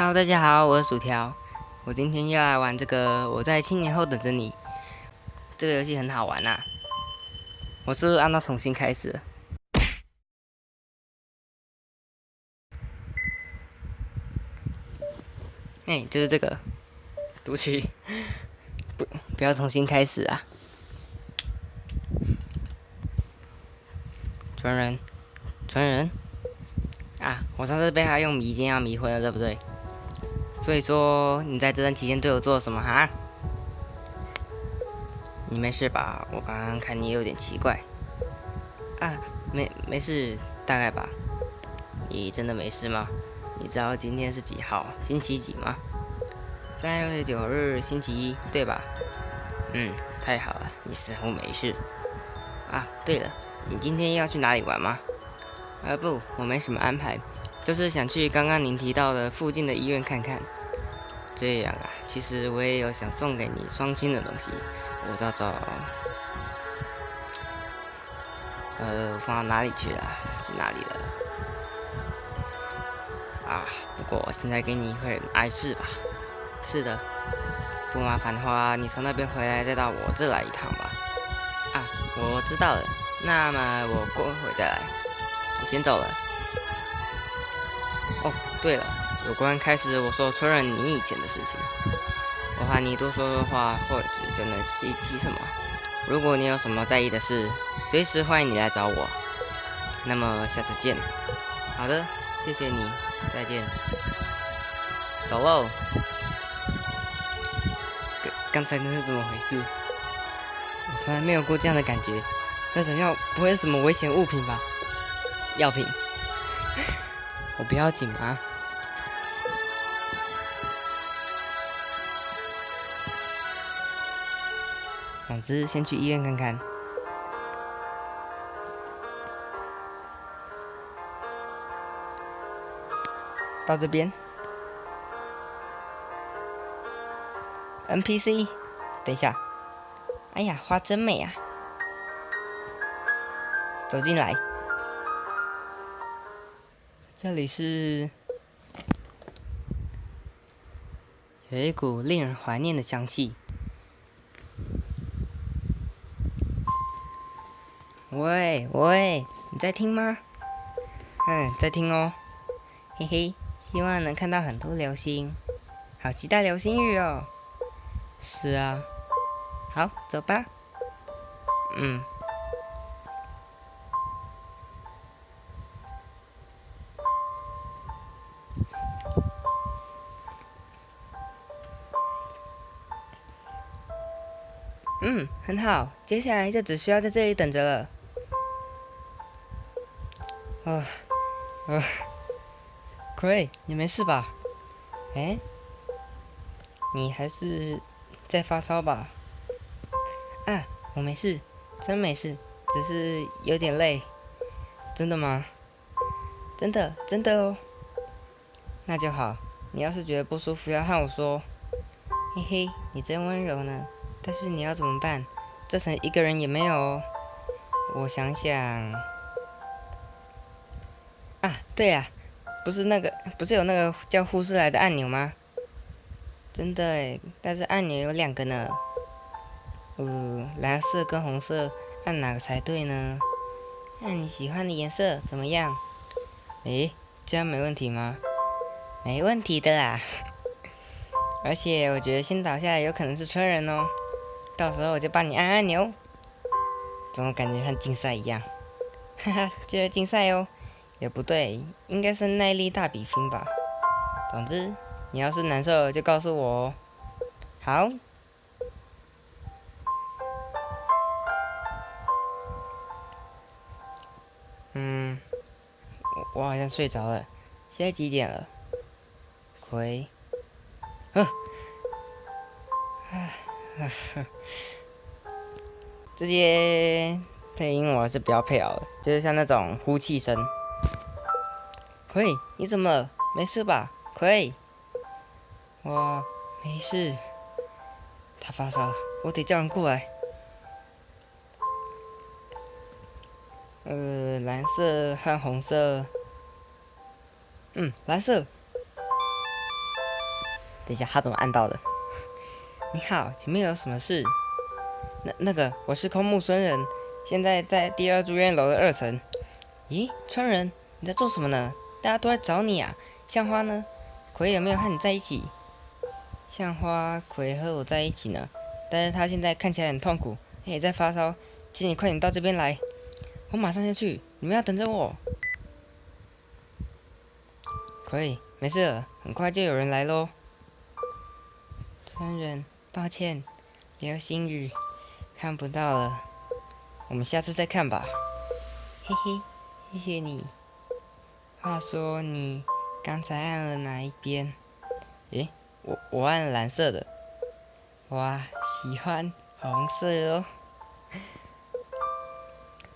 Hello，大家好，我是薯条。我今天要来玩这个《我在7年后等着你》。这个游戏很好玩啊！我是不是按到重新开始了？就是这个读取，不要重新开始啊！传人啊！我上次被他用迷奸迷昏了，对不对？所以说你在这段期间对我做了什么哈？你没事吧？我刚刚看你有点奇怪啊，没事，大概吧。你真的没事吗？你知道今天是几号？星期几吗？3月9日，星期一，对吧？太好了，你似乎没事。啊，对了，你今天要去哪里玩吗？不，我没什么安排，就是想去刚刚您提到的附近的医院看看。这样啊，其实我也有想送给你双亲的东西，我找找，我放到哪里去了？去哪里了？啊，不过我现在给你会很碍事吧？是的，不麻烦的话，你从那边回来再到我这来一趟吧。啊，我知道了，那么我过会再来，我先走了。哦，对了，有关开始我说承认你以前的事情，我和你多说说话，或许就能起什么。如果你有什么在意的事，随时欢迎你来找我。那么下次见。好的，谢谢你，再见。走喽。刚才那是怎么回事？我从来没有过这样的感觉。那种药不会是什么危险物品吧？药品？我不要紧吗？总之，先去医院看看。到这边。NPC， 等一下。哎呀，花真美啊！走进来。这里是有一股令人怀念的香气。喂，你在听吗？在听哦。嘿嘿，希望能看到很多流星，好期待流星雨哦。是啊，好，走吧。很好，接下来就只需要在这里等着了。Cray，你没事吧？你还是在发烧吧？啊，我没事，真没事，只是有点累。真的吗？真的哦。那就好。你要是觉得不舒服，要和我说。嘿嘿，你真温柔呢。但是你要怎么办？这层一个人也没有哦。我想想。啊，对啊，不是有那个叫护士来的按钮吗？真的诶，但是按钮有2个呢。蓝色跟红色，按哪个才对呢？按你喜欢的颜色，怎么样？这样没问题吗？没问题的啦。而且我觉得先倒下来有可能是村人哦，到时候我就帮你按按钮。怎么感觉像竞赛一样？哈哈，就是竞赛哦。也不对，应该是耐力大比拼吧。总之，你要是难受就告诉我哦。好。我好像睡着了。现在几点了？葵。这些配音我还是不要配好了，就是像那种呼气声。葵，你怎么了？没事吧？葵。我没事。他发烧了，我得叫人过来。蓝色和红色。蓝色。等一下，他怎么按到的？你好，请问有什么事？那个，我是空木村人，现在在第二住院楼的2层。咦，村人，你在做什么呢？大家都在找你啊。像花呢？葵有没有和你在一起？像花，葵和我在一起呢，但是他现在看起来很痛苦，也在发烧，请你快点到这边来，我马上就去，你们要等着我。葵，没事了，很快就有人来咯。村人，抱歉，流星雨看不到了，我们下次再看吧。嘿嘿，谢谢你。话说你刚才按了哪一边？诶，我按了蓝色的。哇，喜欢红色哦。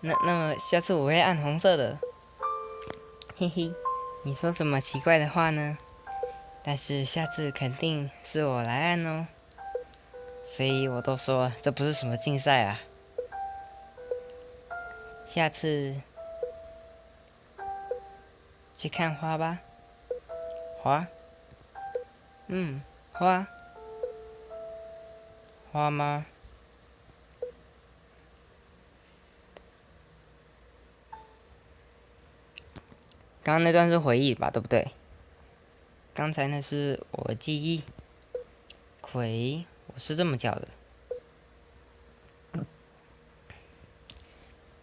那么下次我会按红色的。嘿嘿，你说什么奇怪的话呢？但是下次肯定是我来按哦。所以我都说这不是什么竞赛啊。下次去看花吧。花？花。花吗？刚刚那段是回忆吧，对不对？刚才那是我的记忆。葵，我是这么叫的。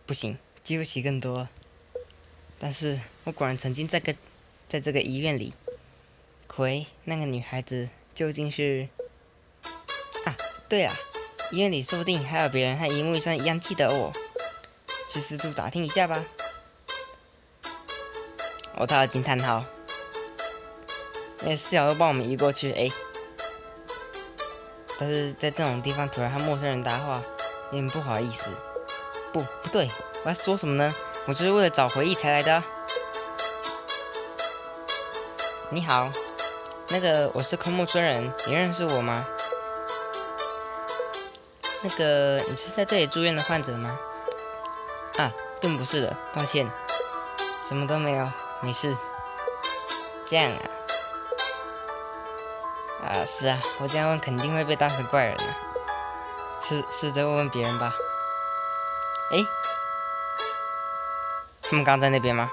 不行，记不起更多。但是我果然曾经在这个医院里。葵，那个女孩子究竟是？啊，对了，医院里说不定还有别人和樱木上一样记得我。去四处打听一下吧。我套了惊叹号。那室友又帮我们移过去，但是在这种地方突然和陌生人搭话，有点不好意思。不对，我要说什么呢？我就是为了找回忆才来的啊。你好，那个我是空木村人，你认识我吗？那个你是在这里住院的患者吗？啊，并不是的，抱歉，什么都没有，没事。这样啊。是啊，我这样问肯定会被当成怪人啊。试着问问别人吧。他们刚在那边吗？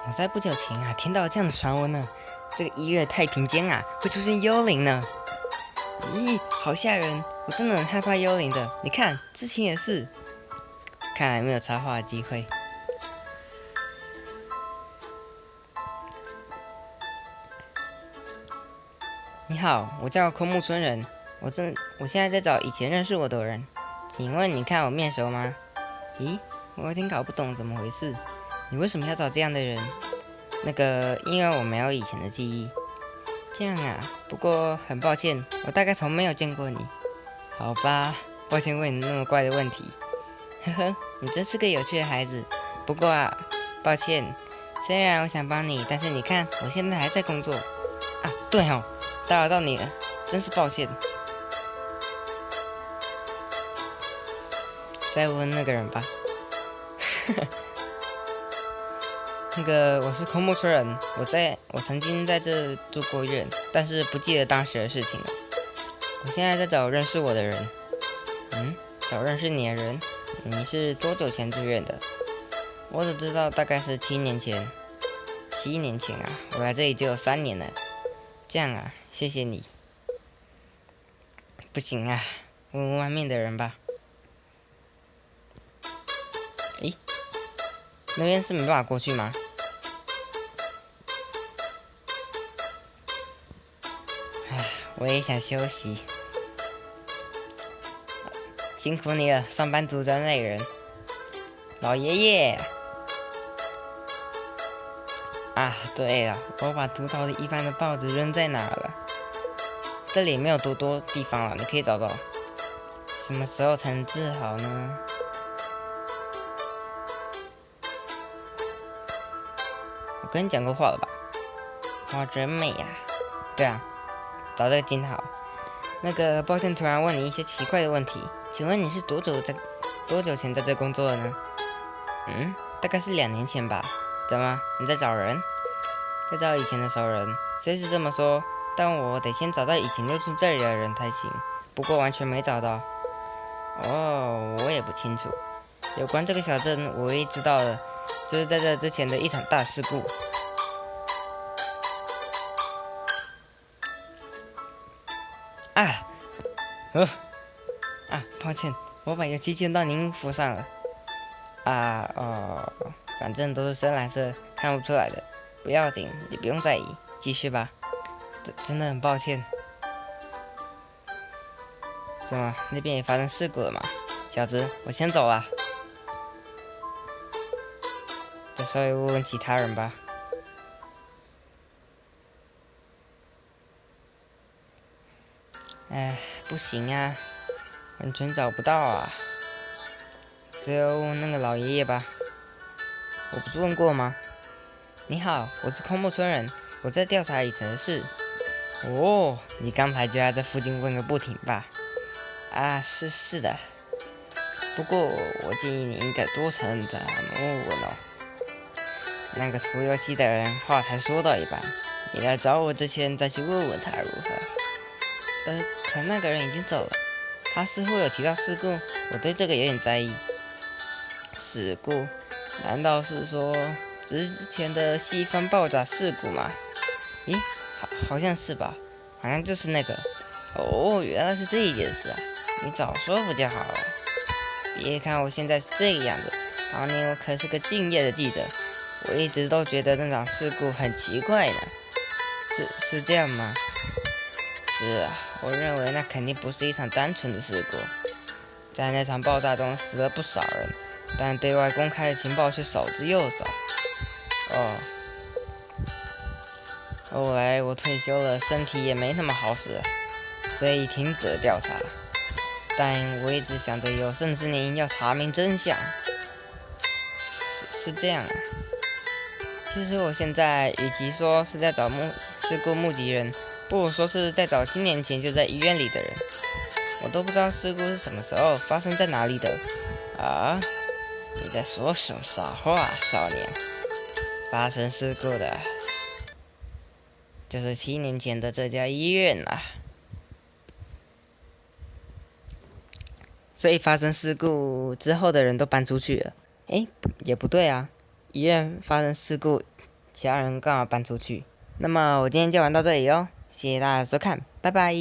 我在不久前听到这样的传闻呢，这个医院的太平间会出现幽灵呢。咦，好吓人！我真的很害怕幽灵的。你看，之前也是。看来没有插话的机会。你好，我叫空木村人，我现在在找以前认识我的人，请问你看我面熟吗？咦，我有点搞不懂怎么回事，你为什么要找这样的人？因为我没有以前的记忆。这样啊，不过很抱歉，我大概从没有见过你。好吧，抱歉问你那么怪的问题。呵呵，你真是个有趣的孩子。不过抱歉，虽然我想帮你，但是你看我现在还在工作。对哦。打扰到你了，真是抱歉。再问那个人吧。我是空木村人，我曾经在这住过院，但是不记得当时的事情了。我现在在找认识我的人。找认识你的人？你是多久前住院的？我只知道大概是7年前。7年前我来这里就有3年了。这样谢谢你。不行问问外面的人吧。那边是没办法过去吗？我也想休息。辛苦你了，上班族真累人。老爷爷。对了，我把读到的一般的报纸扔在哪了？这里没有多地方了，你可以找到。什么时候才能治好呢？我跟你讲过话了吧？花真美对找这个金好。抱歉，突然问你一些奇怪的问题，请问你是多久前在这工作的呢？大概是2年前吧。怎么？你在找人？在找以前的熟人？虽是这么说，但我得先找到以前留住这里的人才行。不过完全没找到。哦，我也不清楚。有关这个小镇，我唯一知道的，就是在这之前的一场大事故。啊，抱歉，我把油漆溅到您服上了。反正都是深蓝色，看不出来的，不要紧，你不用在意，继续吧。真的很抱歉。怎么，那边也发生事故了吗？小子，我先走了。再稍微问问其他人吧。不行啊，完全找不到啊。只有问那个老爷爷吧。我不是问过吗？你好，我是空木村人，我在调查以前的事。哦，你刚才就在这附近问个不停吧？是的。不过我建议你应该多承再问问哦。那个涂油漆的人话才说到一半，你来找我之前再去问问他如何？可那个人已经走了，他似乎有提到事故，我对这个有点在意。事故？难道是说之前的西方爆炸事故吗？咦，好像是吧，好像就是那个。哦，原来是这一件事啊，你早说不就好了。别看我现在是这个样子，当年我可是个敬业的记者，我一直都觉得那场事故很奇怪呢。是这样吗？是啊，我认为那肯定不是一场单纯的事故。在那场爆炸中死了不少人，但对外公开的情报却少之又少。后来我退休了，身体也没那么好使了，所以停止了调查。但我一直想着有生之年要查明真相。是这样啊。其实我现在与其说是在找事故目击人，不如说是在找7年前就在医院里的人。我都不知道事故是什么时候发生在哪里的。啊？你在说什么傻话，少年？发生事故的就是7年前的这家医院啊。所以发生事故之后的人都搬出去了。也不对啊，医院发生事故，其他人刚好搬出去。那么我今天就玩到这里哦，谢谢大家收看，拜拜。